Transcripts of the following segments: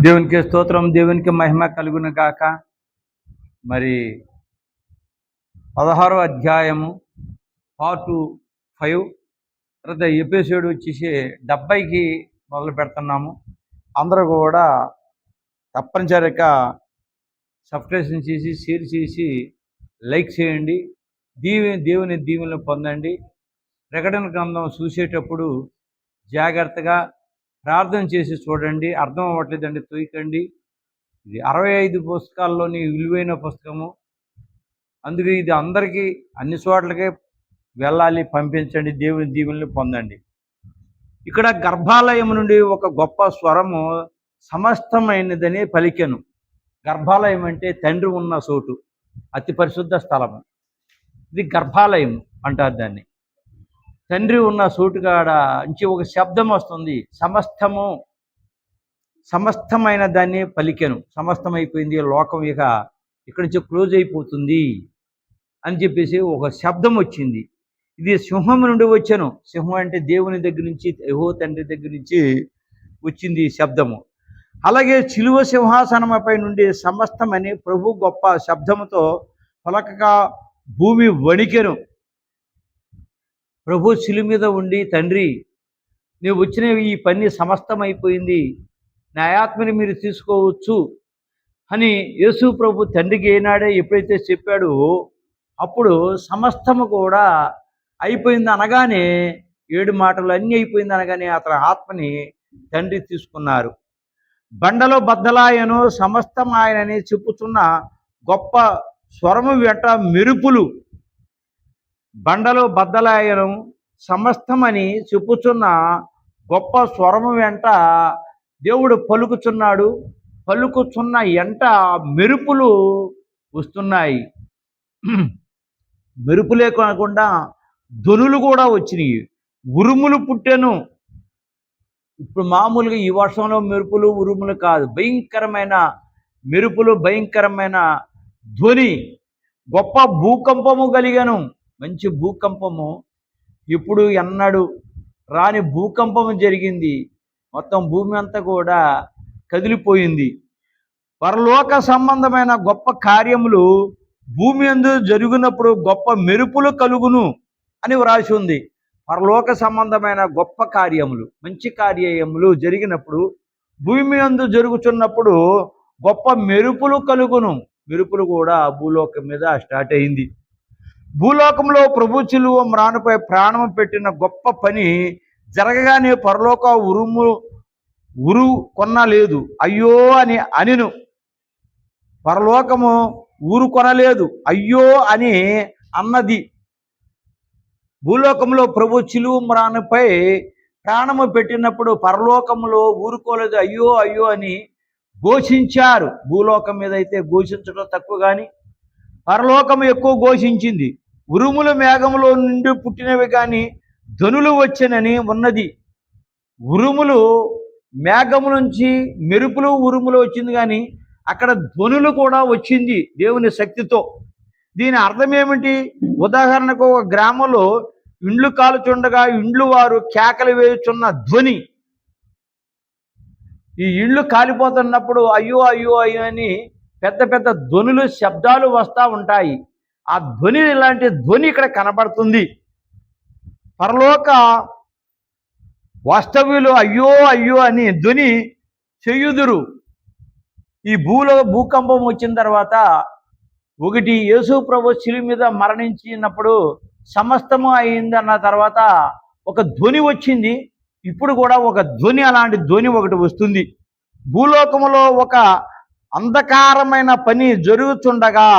దేవునికి స్తోత్రం, దేవునికి మహిమ కలుగును గాక. మరి 16వ అధ్యాయము పార్ట్ 5 తర్వాత ఎపిసోడ్ వచ్చేసి 70కి మొదలు పెడుతున్నాము. అందరూ కూడా తప్పనిసరిగా సబ్స్క్రిప్షన్ చేసి షేర్ చేసి లైక్ చేయండి. దేవుని దీవెనలు పొందండి. ప్రకటన గ్రంథం చూసేటప్పుడు జాగ్రత్తగా ప్రార్థన చేసి చూడండి. అర్థం అవ్వట్లేదండి, తొయ్యకండి. ఇది 65 పుస్తకాల్లోని విలువైన పుస్తకము. అందుకే ఇది అందరికీ అన్ని చోట్లకే వెళ్ళాలి, పంపించండి. దేవుని దీవెనలు పొందండి. ఇక్కడ గర్భాలయం నుండి ఒక గొప్ప స్వరము సమస్తమైనదని పలికెను. గర్భాలయం అంటే తండ్రి ఉన్న చోటు, అతి పరిశుద్ధ స్థలము. ఇది గర్భాలయం అంటారు దాన్ని. తండ్రి ఉన్న చోటుకాడ నుంచి ఒక శబ్దం వస్తుంది. సమస్తమైన దాన్ని పలికెను. సమస్తమైపోయింది, లోకం ఇక్కడి నుంచి క్లోజ్ అయిపోతుంది అని చెప్పేసి ఒక శబ్దం వచ్చింది. ఇది సింహం నుండి వచ్చాను. సింహం అంటే దేవుని దగ్గర నుంచి, యెహోవా తండ్రి దగ్గర నుంచి వచ్చింది ఈ శబ్దము. అలాగే శిలువ సింహాసనమపై నుండి సమస్తమని ప్రభు గొప్ప శబ్దముతో పలకగా భూమి వణికెను. ప్రభు శిలువ మీద ఉండి, తండ్రి నీవు వచ్చిన ఈ పని సమస్తమైపోయింది, నా ఆత్మని మీరు తీసుకోవచ్చు అని యేసు ప్రభు తండ్రికి ఏనాడే ఎప్పుడైతే చెప్పాడో అప్పుడు సమస్తము కూడా అయిపోయింది అనగానే, 7 మాటలు అన్నీ అయిపోయింది అనగానే అతని ఆత్మని తండ్రి తీసుకున్నారు. బండలో బద్దలాయను సమస్తం ఆయనని చెప్పుచున్న గొప్ప స్వరము వెంట మెరుపులు. బండలో బద్దలాయను సమస్తమని చెప్పుచున్న గొప్ప స్వరము వెంట దేవుడు పలుకుచున్నాడు. పలుకుచున్న ఎంట మెరుపులు వస్తున్నాయి. మెరుపులే కాకుండా ధ్వనులు కూడా వచ్చినాయి. ఉరుములు పుట్టెను. ఇప్పుడు మామూలుగా ఈ వర్షంలో మెరుపులు ఉరుములు కాదు, భయంకరమైన మెరుపులు, భయంకరమైన ధ్వని. గొప్ప భూకంపము కలిగాను. మంచి భూకంపము, ఇప్పుడు ఎన్నడు రాని భూకంపము జరిగింది. మొత్తం భూమి అంతా కూడా కదిలిపోయింది. పరలోక సంబంధమైన గొప్ప కార్యములు భూమి యందు జరుగునప్పుడు గొప్ప మెరుపులు కలుగును అని వ్రాసి ఉంది. పరలోక సంబంధమైన గొప్ప కార్యములు, మంచి కార్యములు జరిగినప్పుడు, భూమి యందు జరుగుతున్నప్పుడు గొప్ప మెరుపులు కలుగును. మెరుపులు కూడా భూలోకం మీద స్టార్ట్ అయింది. భూలోకంలో ప్రభు శిలువ మ్రానుపై ప్రాణం పెట్టిన గొప్ప పని జరగగానే పరలోక ఉరు కొనలేదు, అయ్యో అని అనిను. పరలోకము ఊరు కొనలేదు, అయ్యో అని అన్నది. భూలోకంలో ప్రభు శిలువ మ్రానుపై ప్రాణము పెట్టినప్పుడు పరలోకంలో ఊరుకోలేదు, అయ్యో అయ్యో అని ఘోషించారు. భూలోకం మీద అయితే ఘోషించడం తక్కువ, కానీ పరలోకము ఎక్కువ ఘోషించింది. ఉరుములు మేఘములో నుండి పుట్టినవి కానీ ధ్వనులు వచ్చనని ఉన్నది. ఉరుములు మేఘము నుంచి, మెరుపులు ఉరుములు వచ్చింది, కానీ అక్కడ ధ్వనులు కూడా వచ్చింది దేవుని శక్తితో. దీని అర్థం ఏమిటి? ఉదాహరణకు ఒక గ్రామంలో ఇండ్లు కాలుచుండగా ఇండ్లు వారు కేకలు వేయుచున్న ధ్వని. ఈ ఇళ్ళు కాలిపోతున్నప్పుడు అయ్యో అయ్యో అయ్యో అని పెద్ద పెద్ద ధ్వనులు, శబ్దాలు వస్తూ ఉంటాయి. ఆ ధ్వని, ఇలాంటి ధ్వని ఇక్కడ కనబడుతుంది. పరలోక వాస్తవ్యులు అయ్యో అయ్యో అని ధ్వని చేయుదురు. ఈ భూకంపం వచ్చిన తర్వాత, ఒకటి యేసు ప్రభు శిలువ మీద మరణించినప్పుడు సమస్తము అయిందన్న తర్వాత ఒక ధ్వని వచ్చింది. ఇప్పుడు కూడా ఒక ధ్వని, అలాంటి ధ్వని ఒకటి వస్తుంది. భూలోకములో ఒక అంధకారమైన పని జరుగుతుండగా,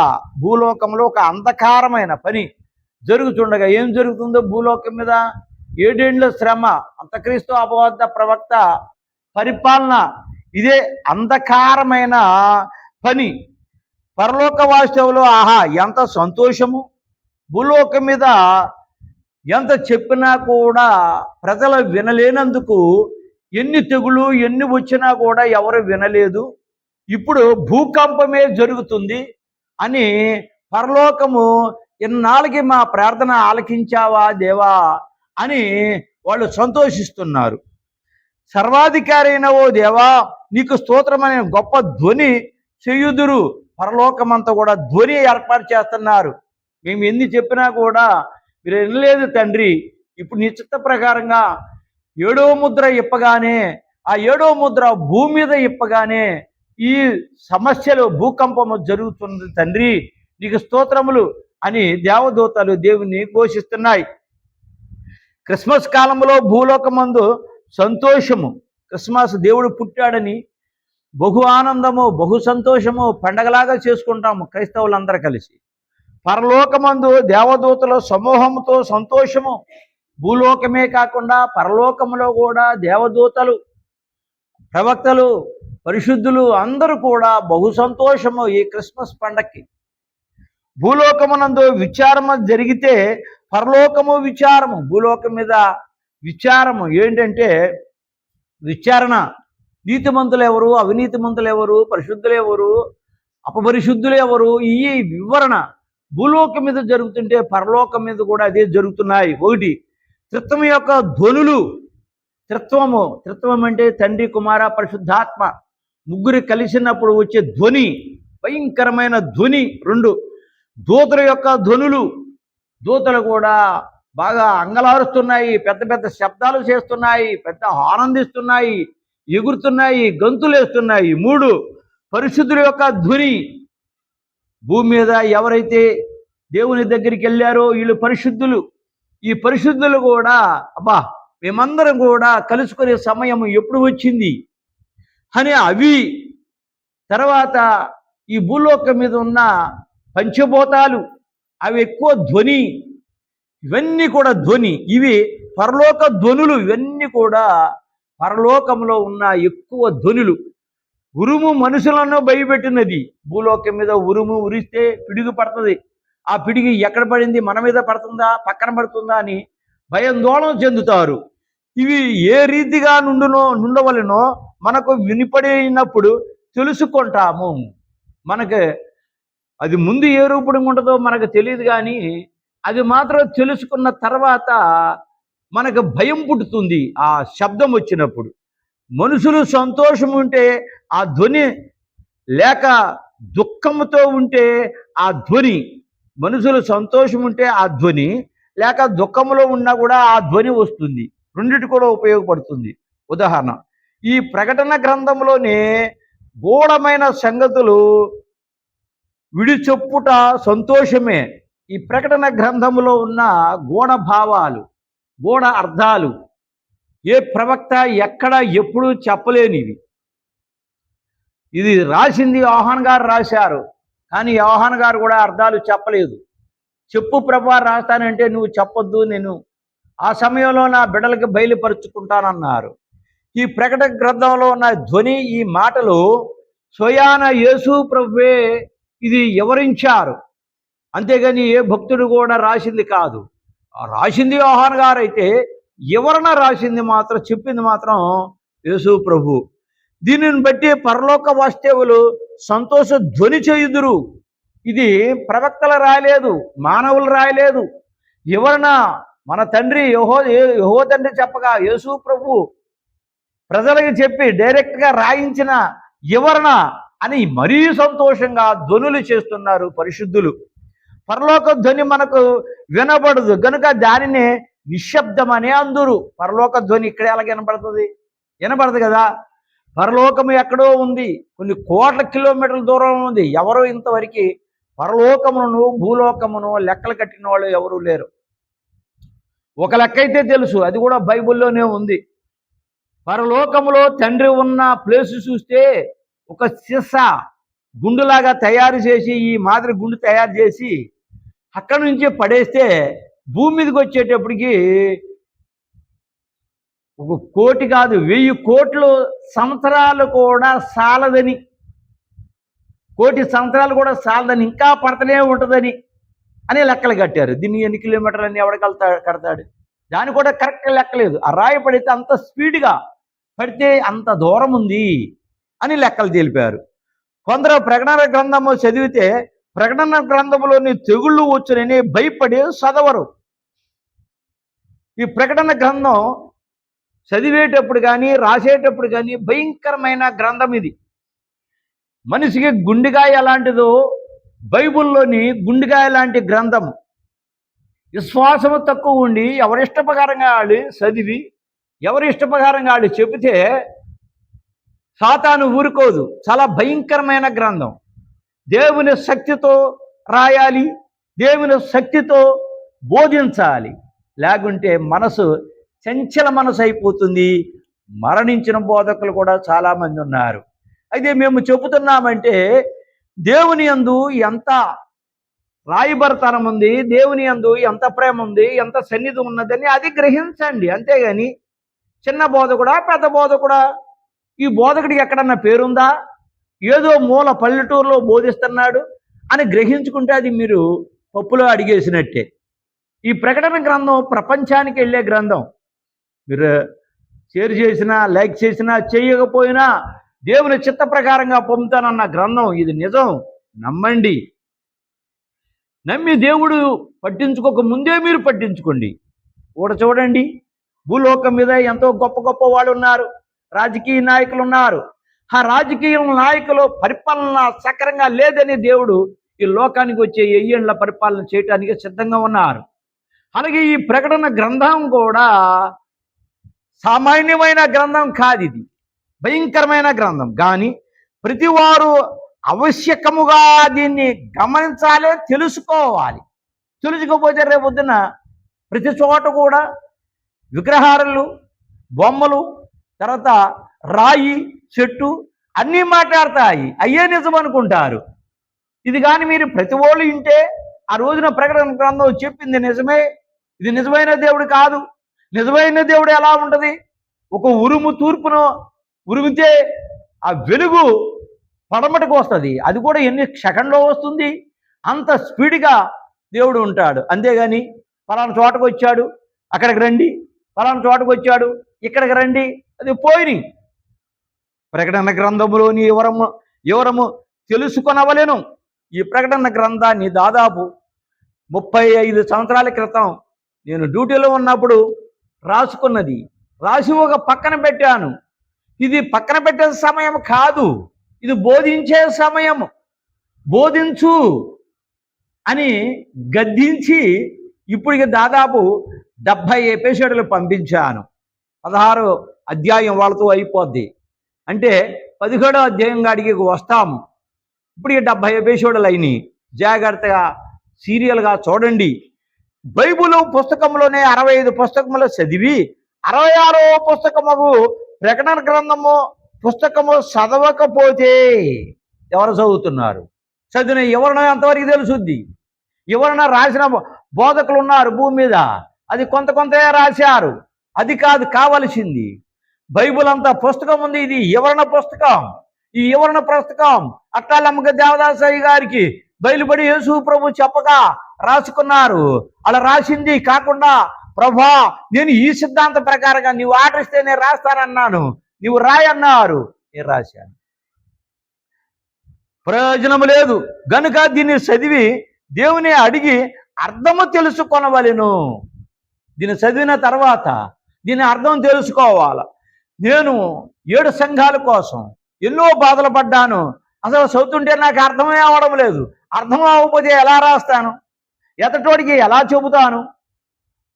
భూలోకంలో ఒక అంధకారమైన పని జరుగుతుండగా ఏం జరుగుతుందో భూలోకం మీద 7 ఏళ్ల శ్రమ, అంతక్రీస్తు అపవాద ప్రవక్త పరిపాలన, ఇదే అంధకారమైన పని. పరలోక వాస్తవులు ఆహా ఎంత సంతోషము! భూలోకం మీద ఎంత చెప్పినా కూడా ప్రజలు వినలేనందుకు, ఎన్ని తెగులు ఎన్ని వచ్చినా కూడా ఎవరు వినలేదు. ఇప్పుడు భూకంపమే జరుగుతుంది అని పరలోకము, ఇన్నాళ్ళకి మా ప్రార్థన ఆలకించావా దేవా అని వాళ్ళు సంతోషిస్తున్నారు. సర్వాధికారి అయిన ఓ దేవా నీకు స్తోత్రమనే గొప్ప ధ్వని చేయుదురు. పరలోకమంతా కూడా ధ్వని ఏర్పాటు చేస్తున్నారు. మేము ఎన్ని చెప్పినా కూడా మీరు వినలేదు తండ్రి. ఇప్పుడు నీ చిత్త ప్రకారంగా 7వ ముద్ర ఇప్పగానే, ఆ 7వ ముద్ర భూమి మీద ఇప్పగానే ఈ సమస్యలు, భూకంపము జరుగుతుంది తండ్రి, నీకు స్తోత్రములు అని దేవదూతలు దేవుని ఘోషిస్తున్నాయి. క్రిస్మస్ కాలంలో భూలోకమందు సంతోషము, క్రిస్మస్ దేవుడు పుట్టాడని బహు ఆనందము, బహు సంతోషము, పండగలాగా చేసుకుంటాము క్రైస్తవులందరూ కలిసి. పరలోకమందు దేవదూతల సమూహంతో సంతోషము. భూలోకమే కాకుండా పరలోకములో కూడా దేవదూతలు, ప్రవక్తలు, పరిశుద్ధులు అందరూ కూడా బహు సంతోషము ఈ క్రిస్మస్ పండగకి. భూలోకమునందు విచారము జరిగితే పరలోకము విచారము. భూలోకం మీద విచారము ఏంటంటే విచారణ. నీతిమంతులు ఎవరు, అవినీతిమంతులు ఎవరు, పరిశుద్ధులు ఎవరు, అపపరిశుద్ధులు ఎవరు, ఈ వివరణ భూలోకం మీద జరుగుతుంటే పరలోకం మీద కూడా అదే జరుగుతున్నాయి. ఒకటి, త్రిత్వం యొక్క ధ్వనులు. త్రిత్వం అంటే తండ్రి, కుమార, పరిశుద్ధాత్మ ముగ్గురు కలిసినప్పుడు వచ్చే ధ్వని, భయంకరమైన ధ్వని. 2, దూతల యొక్క ధ్వనులు. దూతలు కూడా బాగా అంగలారుస్తున్నాయి, పెద్ద పెద్ద శబ్దాలు చేస్తున్నాయి, పెద్ద ఆనందిస్తున్నాయి, ఎగురుతున్నాయి, గంతులేస్తున్నాయి. 3, పరిశుద్ధుల యొక్క ధ్వని. భూమి మీద ఎవరైతే దేవుని దగ్గరికి వెళ్ళారో వీళ్ళు పరిశుద్ధులు. ఈ పరిశుద్ధులు కూడా అబ్బా మేమందరం కూడా కలుసుకునే సమయం ఎప్పుడు వచ్చింది అని అవి. తర్వాత ఈ భూలోకం మీద ఉన్న పంచభూతాలు, అవి ఎక్కువ ధ్వని. ఇవన్నీ కూడా ధ్వని. ఇవి పరలోక ధ్వనులు. ఇవన్నీ కూడా పరలోకంలో ఉన్న ఎక్కువ ధ్వనులు. ఉరుము మనుషులను భయపెట్టినది. భూలోకం మీద ఉరుము ఉరిస్తే పిడుగు పడుతుంది. ఆ పిడుగు ఎక్కడ పడింది, మన మీద పడుతుందా, పక్కన పడుతుందా అని భయాందోళన చెందుతారు. ఇవి ఏ రీతిగా నుండవలనో మనకు వినిపడినప్పుడు తెలుసుకుంటాము. మనకు అది ముందు ఏ రూపంగా ఉంటుందో మనకు తెలియదు, కానీ అది మాత్రం తెలుసుకున్న తర్వాత మనకు భయం పుట్టుతుంది ఆ శబ్దం వచ్చినప్పుడు. మనుషులు సంతోషం ఉంటే ఆ ధ్వని, లేక దుఃఖంతో ఉంటే ఆ ధ్వని. మనుషులు సంతోషం ఉంటే ఆ ధ్వని, లేక దుఃఖంలో ఉన్నా కూడా ఆ ధ్వని వస్తుంది. రెండిటి కూడా ఉపయోగపడుతుంది. ఉదాహరణ, ఈ ప్రకటన గ్రంథంలోనే గూఢమైన సంగతులు విడిచెప్పుట సంతోషమే. ఈ ప్రకటన గ్రంథంలో ఉన్న గూఢ భావాలు, గూఢ అర్థాలు ఏ ప్రవక్త ఎక్కడ ఎప్పుడు చెప్పలేనివి. ఇది రాసింది యోహాన్ గారు రాశారు, కానీ యోహాన్ గారు కూడా అర్థాలు చెప్పలేదు. చెప్పు ప్రభా రాస్తానంటే నువ్వు చెప్పొద్దు, నేను ఆ సమయంలో నా బిడ్డలకి బయలుపరుచుకుంటానన్నారు. ఈ ప్రకటన గ్రంథంలో ఉన్న ధ్వని, ఈ మాటలు స్వయాన యేసు ప్రభువే ఇది వివరించారు. అంతేగాని ఏ భక్తుడు కూడా రాసింది కాదు. రాసింది యోహాన్ గారు అయితే వివరణ రాసింది మాత్రం, చెప్పింది మాత్రం యేసు ప్రభు. దీనిని బట్టి పరలోక వాస్తవులు సంతోష ధ్వని చేయుదురు. ఇది ప్రవక్తలు రాయలేదు, మానవులు రాయలేదు. వివరణ మన తండ్రి యెహోవా తండ్రి చెప్పగా యేసు ప్రభు ప్రజలకు చెప్పి డైరెక్ట్గా రాయించిన వివరణ అని మరీ సంతోషంగా ధ్వనులు చేస్తున్నారు పరిశుద్ధులు. పరలోక ధ్వని మనకు వినబడదు గనుక దానినే నిశ్శబ్దమనే అందురు. పరలోక ధ్వని ఇక్కడ ఎలా వినబడుతుంది? వినబడదు కదా. పరలోకము ఎక్కడో ఉంది, కొన్ని కోట్ల కిలోమీటర్ల దూరంలో ఉంది. ఎవరో ఇంతవరకు పరలోకమును భూలోకమును లెక్కలు కట్టిన వాళ్ళు ఎవరూ లేరు. ఒక లెక్క అయితే తెలుసు, అది కూడా బైబిల్లోనే ఉంది. పరలోకములో తండ్రి ఉన్న ప్లేస్ చూస్తే ఒక సీసా గుండులాగా తయారు చేసి, ఈ మాదిరి గుండు తయారు చేసి అక్కడి నుంచి పడేస్తే భూమి మీదకి వచ్చేటప్పటికి 1 కోటి కాదు 1000 కోట్ల సంవత్సరాలు కూడా సాలదని, 1 కోటి సంవత్సరాలు కూడా సాలదని, ఇంకా పడతనే ఉంటుందని అని లెక్కలు కట్టారు. దీన్ని ఎన్ని కిలోమీటర్లు అని ఎవడ కడతాడు? దాన్ని కూడా కరెక్ట్ లెక్కలేదు. ఆ రాయి పడితే అంత స్పీడ్గా పడితే అంత దూరం ఉంది అని లెక్కలు తెలిపారు. కొందరు ప్రకటన గ్రంథము చదివితే ప్రకటన గ్రంథంలోని తెగుళ్ళు వచ్చునని భయపడి చదవరు. ఈ ప్రకటన గ్రంథం చదివేటప్పుడు కానీ రాసేటప్పుడు కానీ భయంకరమైన గ్రంథం ఇది. మనిషికి గుండెకాయ ఎలాంటిదో బైబిల్లోని గుండెకాయ లాంటి గ్రంథం. విశ్వాసము తక్కువ ఉండి ఎవరిష్టప్రకారంగా వాళ్ళు చదివి ఎవరి ఇష్టప్రకారంగా వాళ్ళు చెబితే సాతాను ఊరుకోదు. చాలా భయంకరమైన గ్రంథం. దేవుని శక్తితో రాయాలి, దేవుని శక్తితో బోధించాలి. లేకుంటే మనసు చంచల మనసు అయిపోతుంది. మరణించిన బోధకులు కూడా చాలామంది ఉన్నారు. అయితే మేము చెబుతున్నామంటే దేవుని యందు ఎంత రాయబరతనం ఉంది, దేవుని యందు ఎంత ప్రేమ ఉంది, ఎంత సన్నిధి ఉన్నదని అది గ్రహించండి. అంతేగాని చిన్న బోధకుడా పెద్ద బోధకుడా, ఈ బోధకుడికి ఎక్కడన్నా పేరుందా, ఏదో మూల పల్లెటూరులో బోధిస్తున్నాడు అని గ్రహించుకుంటే అది మీరు పప్పులో అడిగేసినట్టే. ఈ ప్రకటన గ్రంథం ప్రపంచానికి వెళ్ళే గ్రంథం. మీరు షేర్ చేసినా లైక్ చేసినా చేయకపోయినా దేవుని చిత్త ప్రకారంగా పొందుతానన్న గ్రంథం ఇది. నిజం, నమ్మండి. నమ్మి దేవుడు పట్టించుకోక ముందే మీరు పట్టించుకోండి. కూడా చూడండి, భూలోకం మీద ఎంతో గొప్ప గొప్ప వాళ్ళు ఉన్నారు, రాజకీయ నాయకులు ఉన్నారు. ఆ రాజకీయ నాయకులు పరిపాలన సక్రంగా లేదని దేవుడు ఈ లోకానికి వచ్చే 1000 ఏళ్ల పరిపాలన చేయడానికి సిద్ధంగా ఉన్నారు. అలాగే ఈ ప్రకటన గ్రంథం కూడా సామాన్యమైన గ్రంథం కాదు. ఇది భయంకరమైన గ్రంథం. కానీ ప్రతివారు ఆవశ్యకముగా దీన్ని గమనించాలి, తెలుసుకోవాలి. తెలుసుకోకపోతే రేపొద్దున ప్రతి చోట కూడా విగ్రహాలు, బొమ్మలు, తర్వాత రాయి, చెట్టు అన్నీ మాట్లాడతాయి. అయ్యే నిజం అనుకుంటారు. ఇది కానీ మీరు ప్రతి వాళ్ళు వింటే ఆ రోజున ప్రకటన గ్రంథం చెప్పింది నిజమే, ఇది నిజమైన దేవుడు కాదు. నిజమైన దేవుడు ఎలా ఉంటుంది? ఒక ఉరుము తూర్పును ఉరిమితే ఆ వెలుగు పడమటకు వస్తుంది. అది కూడా ఎన్ని సెకండ్లో వస్తుంది. అంత స్పీడ్గా దేవుడు ఉంటాడు. అంతేగాని పలానా చోటకు వచ్చాడు, అక్కడికి రండి, పలానా చోటకు వచ్చాడు, ఇక్కడికి రండి, అది పోయినాయి. ప్రకటన గ్రంథములోని వివరము తెలుసుకొనవలెను. ఈ ప్రకటన గ్రంథాన్ని దాదాపు 35 సంవత్సరాల క్రితం నేను డ్యూటీలో ఉన్నప్పుడు రాసుకున్నది. రాసి ఒక పక్కన పెట్టాను. ఇది పక్కన పెట్టే సమయం కాదు, ఇది బోధించే సమయం. బోధించు అని గద్దించి ఇప్పటికి దాదాపు 70 ఎపిసోడ్లు పంపించాను. 16 అధ్యాయం వాళ్ళతో అయిపోద్ది. అంటే 17వ అధ్యాయం కాడికి వస్తాము. ఇప్పుడు 70 ఎపిసోడ్లు అయినాయి. జాగ్రత్తగా సీరియల్గా చూడండి. బైబిల్ పుస్తకంలోనే 65 పుస్తకములు చదివి 66వ పుస్తకము ప్రకటన గ్రంథము పుస్తకము చదవకపోతే ఎవరు చదువుతున్నారు? చదివిన ఎవరినో ఎంతవరకు తెలుసుద్ది? ఎవరైనా రాసిన బోధకులు ఉన్నారు భూమి మీద, అది కొంత రాశారు. అది కాదు కావలసింది. బైబిల్ అంతా పుస్తకం ఉంది. ఇది వివరణ పుస్తకం. ఈ వివరణ పుస్తకం అట్టాలమ్మక దేవదాసయ్య గారికి బయలుపడి యేసు ప్రభు చెప్పగా రాసుకున్నారు. అలా రాసింది కాకుండా, ప్రభా నేను ఈ సిద్ధాంత ప్రకారంగా నీవు ఆర్డర్ ఇస్తే నేను రాస్తానన్నాను, నీవు రాయన్నారు, నేను రాశాను. ప్రయోజనం లేదు గనుక దీన్ని చదివి దేవుని అడిగి అర్థము తెలుసుకొనవలెను. దీన్ని చదివిన తర్వాత దీని అర్థం తెలుసుకోవాలి. నేను 7 సంఘాల కోసం ఎన్నో బాధలు పడ్డాను. అసలు చదువుతుంటే నాకు అర్థమే అవ్వడం లేదు. అర్థం అవ్వకపోతే ఎలా రాస్తాను? ఎతటోడికి ఎలా చెబుతాను?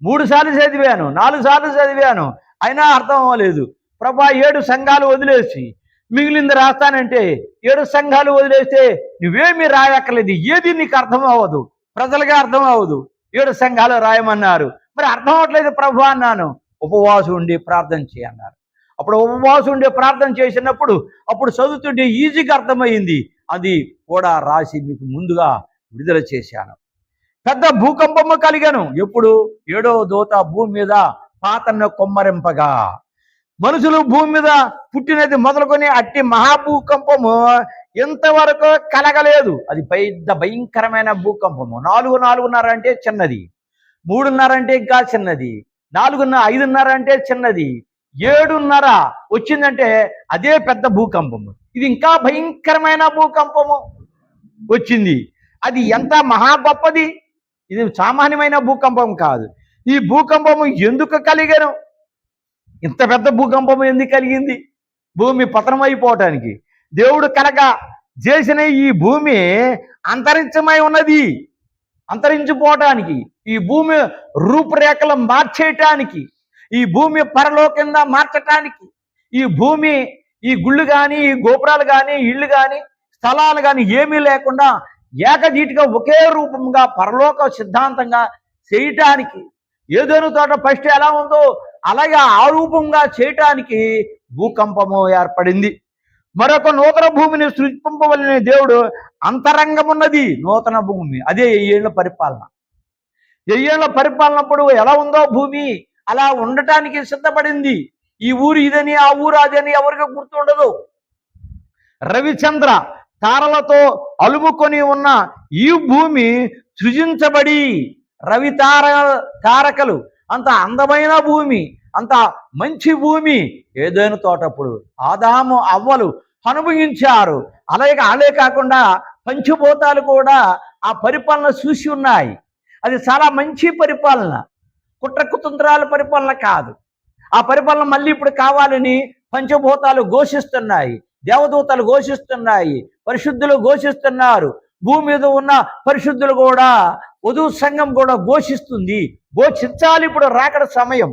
3 సార్లు చదివాను, 4 సార్లు చదివాను, అయినా అర్థం అవ్వలేదు. ప్రభా 7 సంఘాలు వదిలేసి మిగిలింది రాస్తానంటే 7 సంఘాలు వదిలేస్తే నువ్వేమీ రాయక్కర్లేదు. ఏది నీకు అర్థం అవ్వదు, ప్రజలుగా అర్థం అవ్వదు. 7 సంఘాలు రాయమన్నారు. మరి అర్థం అవ్వట్లేదు ప్రభు అన్నాను. ఉపవాసం ఉండి ప్రార్థన చేయన్నారు. అప్పుడు ఉపవాసం ఉండి ప్రార్థన చేసినప్పుడు అప్పుడు చదువుతుంటే ఈజీగా అర్థమైంది. అది కూడా రాసి మీకు ముందుగా విడుదల చేశాను. పెద్ద భూకంపము కలిగాను. ఎప్పుడు? 7వ దూత భూమి మీద పాతన్న కొమ్మరింపగా. మనుషులు భూమి మీద పుట్టినది మొదలుకొని అట్టి మహాభూకంపము ఎంతవరకు కలగలేదు. అది పెద్ద భయంకరమైన భూకంపము. 4.5 అంటే చిన్నది, 3.5 అంటే ఇంకా చిన్నది, 5.5 అంటే చిన్నది, 7.5 వచ్చిందంటే అదే పెద్ద భూకంపము. ఇది ఇంకా భయంకరమైన భూకంపము వచ్చింది. అది ఎంత మహా గొప్పది! ఇది సామాన్యమైన భూకంపం కాదు. ఈ భూకంపము ఎందుకు కలిగను? ఇంత పెద్ద భూకంపం ఎందుకు కలిగింది? భూమి పతనమైపోవటానికి. దేవుడు కనుక చేసిన ఈ భూమి అంతరించమై ఉన్నది, అంతరించిపోవటానికి, ఈ భూమి రూపురేఖలు మార్చేయటానికి, ఈ భూమి పరలోకంగా మార్చటానికి, ఈ భూమి, ఈ గుళ్ళు కానీ, ఈ గోపురాలు కానీ, ఇళ్ళు కానీ, స్థలాలు కానీ ఏమీ లేకుండా ఏకజీటిగా ఒకే రూపంగా పరలోక సిద్ధాంతంగా చేయటానికి, ఏదైనా తోట ఫస్ట్ ఎలా ఉందో అలాగే ఆ రూపంగా చేయటానికి భూకంపము ఏర్పడింది. మరొక నూతన భూమిని సృష్టింపవలన దేవుడు అంతరంగమున్నది నూతన భూమి, అదే 1000 ఏళ్ల పరిపాలన. 1000 ఏళ్ల పరిపాలనప్పుడు ఎలా ఉందో భూమి అలా ఉండటానికి సిద్ధపడింది. ఈ ఊరు ఇదని, ఆ ఊరు అదని ఎవరికి గుర్తుండదు. రవిచంద్ర తారలతో అలుముకొని ఉన్న ఈ భూమి సృజించబడి, రవి తారకలు అంత అందమైన భూమి, అంత మంచి భూమి ఏదైనా తోటప్పుడు ఆదాము అవ్వలు అనుభవించారు. అలాగే కాకుండా పంచభూతాలు కూడా ఆ పరిపాలన చూసి ఉన్నాయి. అది చాలా మంచి పరిపాలన, కుట్రకుతంత్రాల పరిపాలన కాదు. ఆ పరిపాలన మళ్ళీ ఇప్పుడు కావాలని పంచభూతాలు ఘోషిస్తున్నాయి, దేవదూతలు ఘోషిస్తున్నాయి, పరిశుద్ధులు ఘోషిస్తున్నారు, భూమి మీద ఉన్న పరిశుద్ధులు కూడా, వధువు సంఘం కూడా ఘోషిస్తుంది. ఘోషించాలి. ఇప్పుడు రాకడ సమయం.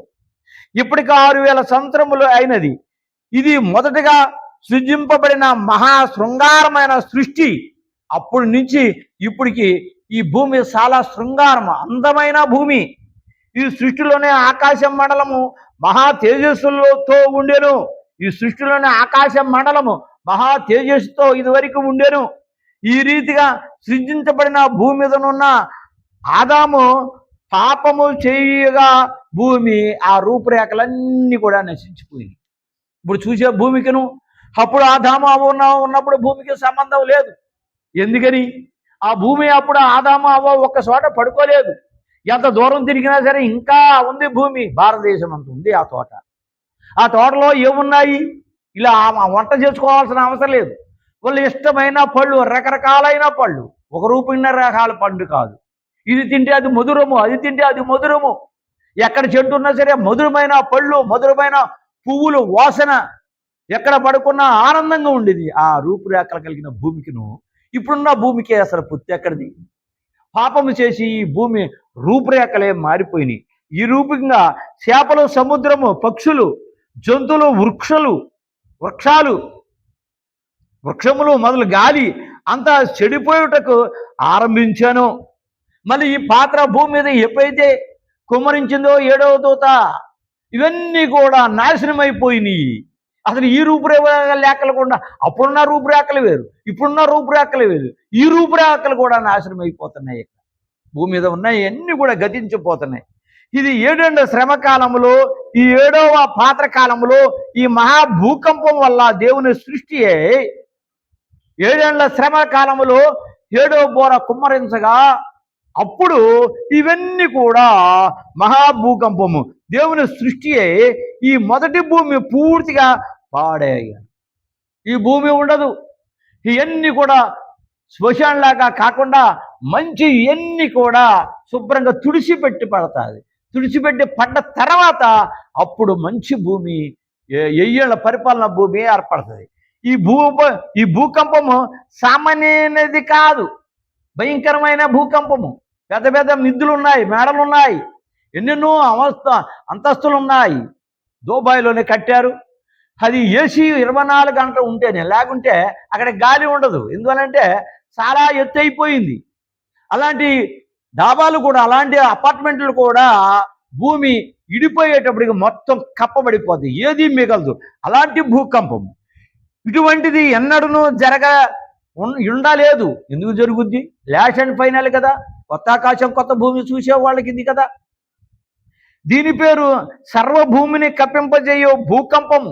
ఇప్పటికి 6000 సంవత్సరములు అయినది. ఇది మొదటగా సృజింపబడిన మహా శృంగారమైన సృష్టి. అప్పటి నుంచి ఇప్పటికి ఈ భూమి చాలా శృంగారం, అందమైన భూమి. ఈ సృష్టిలోనే ఆకాశ మండలము మహా తేజస్సులతో ఉండెను. ఈ సృష్టిలోనే ఆకాశ మండలము మహా తేజస్సుతో ఇదివరకు ఉండెను. ఈ రీతిగా సృజించబడిన భూమి మీదనున్న ఆదాము పాపము చేయగా భూమి ఆ రూపురేఖలన్నీ కూడా నశించిపోయింది. ఇప్పుడు చూసే భూమికిను అప్పుడు ఆదాము అవ్వ ఉన్నప్పుడు భూమికి సంబంధం లేదు. ఎందుకని? ఆ భూమి అప్పుడు ఆదాము అవ్వ ఒక్క చోట పడుకోలేదు. ఎంత దూరం తిరిగినా సరే ఇంకా ఉంది భూమి. భారతదేశం అంత ఉంది ఆ తోట. ఆ తోటలో ఏమున్నాయి? ఇలా వంట చేసుకోవాల్సిన అవసరం లేదు. వాళ్ళు ఇష్టమైన పళ్ళు, రకరకాలైన పళ్ళు, ఒక రూపమైన రకాల పండు కాదు. ఇది తింటే అది మధురము, అది తింటే అది మధురము. ఎక్కడ చెట్టు ఉన్నా సరే మధురమైన పళ్ళు, మధురమైన పువ్వులు, వాసన. ఎక్కడ పడుకున్నా ఆనందంగా ఉండేది ఆ రూపురేఖలు కలిగిన భూమికిను. ఇప్పుడున్న భూమికి అసలు పుత్తి ఎక్కడిది? పాపము చేసి ఈ భూమి రూపురేఖలే మారిపోయినాయి. ఈ రూపంగా చేపలు, సముద్రము, పక్షులు, జంతువులు, వృక్షములు మొదలు గాలి అంతా చెడిపోయేటకు ఆరంభించాను. మళ్ళీ ఈ పాత్ర భూమి మీద ఎప్పుడైతే కుమ్మరించిందో 7వ దూత, ఇవన్నీ కూడా నాశనం అయిపోయినాయి. అసలు ఈ రూపురేఖలు లేకుండా అప్పుడున్న రూపురేఖలు వేరు, ఇప్పుడున్న రూపురేఖలు వేరు. ఈ రూపురేఖలు కూడా నాశనం అయిపోతున్నాయి. భూమి మీద ఉన్నాయి అన్నీ కూడా గతించిపోతున్నాయి. ఇది 7వ శ్రమ కాలంలో, ఈ 7వ పాత్ర కాలంలో, ఈ మహాభూకంపం వల్ల దేవుని సృష్టి 7 శ్రమ కాలంలో 7వ బోర కుమ్మరించగా అప్పుడు ఇవన్నీ కూడా మహాభూకంపము, దేవుని సృష్టి ఈ మొదటి భూమి పూర్తిగా పాడేయాలి. ఈ భూమి ఉండదు. ఇవన్నీ కూడా శ్మశానంలాగా కాకుండా మంచి ఇవన్నీ కూడా శుభ్రంగా తుడిచిపెట్టి పడతాది. తుడిచిపెట్టి పడ్డ తర్వాత అప్పుడు మంచి భూమి, 1000 ఏళ్ల పరిపాలన భూమి ఏర్పడుతుంది. ఈ భూకంపము సామాన్యమైనది కాదు, భయంకరమైన భూకంపము. పెద్ద పెద్ద మిద్దులు ఉన్నాయి, మేడలు ఉన్నాయి, ఎన్నెన్నో అంతస్తులు ఉన్నాయి. దుబాయ్లోనే కట్టారు. అది ఏసీ 24 గంటలు ఉంటేనే, లేకుంటే అక్కడ గాలి ఉండదు. ఎందువలంటే చాలా ఎత్తు అయిపోయింది. అలాంటి డాబాలు కూడా, అలాంటి అపార్ట్మెంట్లు కూడా భూమి ఇడిపోయేటప్పటికి మొత్తం కప్పబడిపోద్ది, ఏది మిగలదు. అలాంటి భూకంపము ఇటువంటిది ఎన్నడూనూ ఉండలేదు. ఎందుకు జరుగుద్ది? లాస్ట్ అండ్ ఫైనల్ కదా. కొత్త ఆకాశం కొత్త భూమి చూసే వాళ్ళకి ఇది కదా. దీని పేరు సర్వభూమిని కప్పింపజేయు భూకంపము.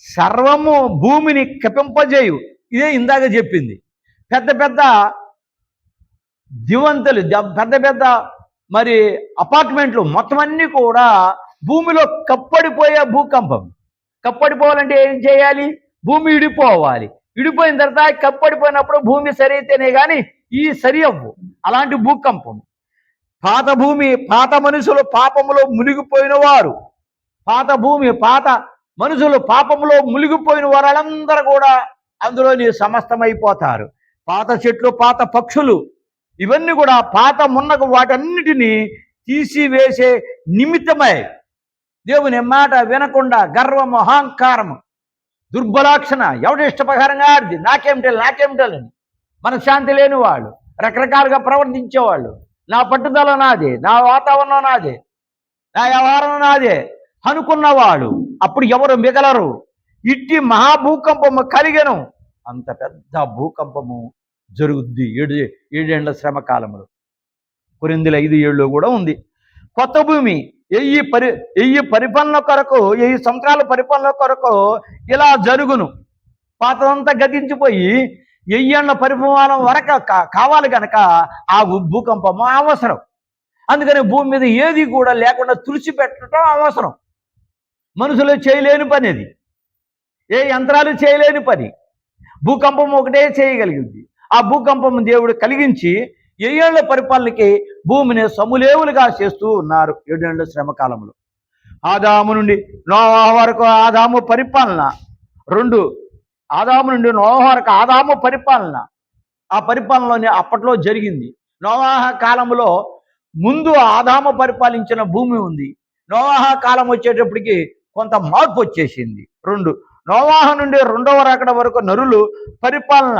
సర్వము భూమిని కప్పింపజేయు. ఇదే ఇందాక చెప్పింది. పెద్ద పెద్ద దివంతులు, పెద్ద పెద్ద మరి అపార్ట్మెంట్లు మొత్తం అన్నీ కూడా భూమిలో కప్పడిపోయే భూకంపం. కప్పడిపోవాలంటే ఏం చేయాలి? భూమి ఇడిపోవాలి. ఇడిపోయిన తర్వాత కప్పడిపోయినప్పుడు భూమి సరి అయితేనే కానీ ఈ సరి అవ్వు. అలాంటి భూకంపం. పాత భూమి, పాత మనుషులు పాపములో మునిగిపోయిన వారు, పాత భూమి, పాత మనుషులు, పాపంలో మునిగిపోయిన వారందరూ కూడా అందులోని సమస్తమైపోతారు. పాత చెట్లు, పాత పక్షులు, ఇవన్నీ కూడా పాత మున్నగు వాటన్నిటినీ తీసివేసే నిమిత్తమై దేవుని మాట వినకుండా గర్వము, అహంకారము, దుర్బలాక్షణ, ఎవడు ఇష్టప్రకారంగా ఆడిది, నాకేమిటని మనశ్శాంతి లేని వాళ్ళు, రకరకాలుగా ప్రవర్తించేవాళ్ళు, నా పట్టుదల నాదే, నా వాతావరణం నాదే, నా వ్యవహారం నాదే అనుకున్నవాడు అప్పుడు ఎవరు మిగలరు. ఇట్టి మహాభూకంపము కలిగెను. అంత పెద్ద భూకంపము జరుగుద్ది ఏడేండ్ల శ్రమ కాలంలో. కొరింథీయుల 5:7 కూడా ఉంది. కొత్త భూమి 1000 పరిపాలన కొరకు, 1000 సంవత్సరాల పరిపాలన కొరకు ఇలా జరుగును. పాతదంతా గతించిపోయి 1000 ఏళ్ల పరిపాలన వరకు కావాలి కనుక ఆ భూకంపము అవసరం. అందుకని భూమి మీద ఏది కూడా లేకుండా తుడిచిపెట్టడం అవసరం. మనుషులు చేయలేని పని అది, ఏ యంత్రాలు చేయలేని పని. భూకంపం ఒకటే చేయగలిగింది. ఆ భూకంపం దేవుడు కలిగించి 7 ఏళ్ల పరిపాలనకి భూమిని సమూలేవులుగా చేస్తూ ఉన్నారు 7 ఏళ్ల శ్రమ కాలంలో. ఆదాము నుండి నోవహు వరకు ఆదాము పరిపాలన, 2 ఆదాము నుండి నోవహు వరకు ఆదాము పరిపాలన. ఆ పరిపాలనలోనే అప్పట్లో జరిగింది. నోవహు కాలంలో ముందు ఆదాము పరిపాలించిన భూమి ఉంది. నోవహు కాలం వచ్చేటప్పటికి కొంత మార్పు వచ్చేసింది. 2 నోవహు నుండి 2వ రాకడ వరకు నరులు పరిపాలన.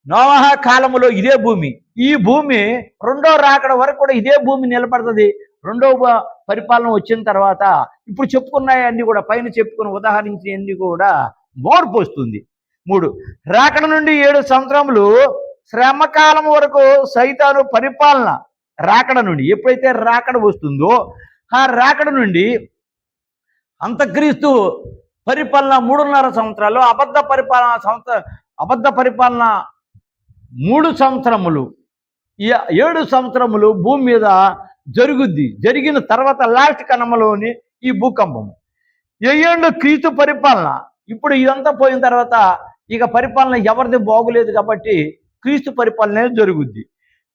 నోవహు కాలంలో ఇదే భూమి, ఈ భూమి 2వ రాకడ వరకు కూడా ఇదే భూమి నిలబడుతుంది. 2వ పరిపాలన వచ్చిన తర్వాత ఇప్పుడు చెప్పుకున్నాయన్నీ కూడా, పైన చెప్పుకున్న ఉదాహరించినవన్నీ కూడా మార్పు వస్తుంది. 3 రాకడ నుండి 7 సంవత్సరములు శ్రమకాలం వరకు సైతాను పరిపాలన. రాకడ నుండి ఎప్పుడైతే రాకడ వస్తుందో ఆ రాకడ నుండి అంతక్రీస్తు పరిపాలన 3.5 సంవత్సరాలు, అబద్ధ పరిపాలన 3 సంవత్సరములు, 7 సంవత్సరములు భూమి మీద జరుగుద్ది. జరిగిన తర్వాత లాస్ట్ కణంలోని ఈ భూకంపము. 7 ఏళ్ళు క్రీస్తు పరిపాలన. ఇప్పుడు ఇదంతా పోయిన తర్వాత ఇక పరిపాలన ఎవరిది బాగులేదు కాబట్టి క్రీస్తు పరిపాలన జరుగుద్ది.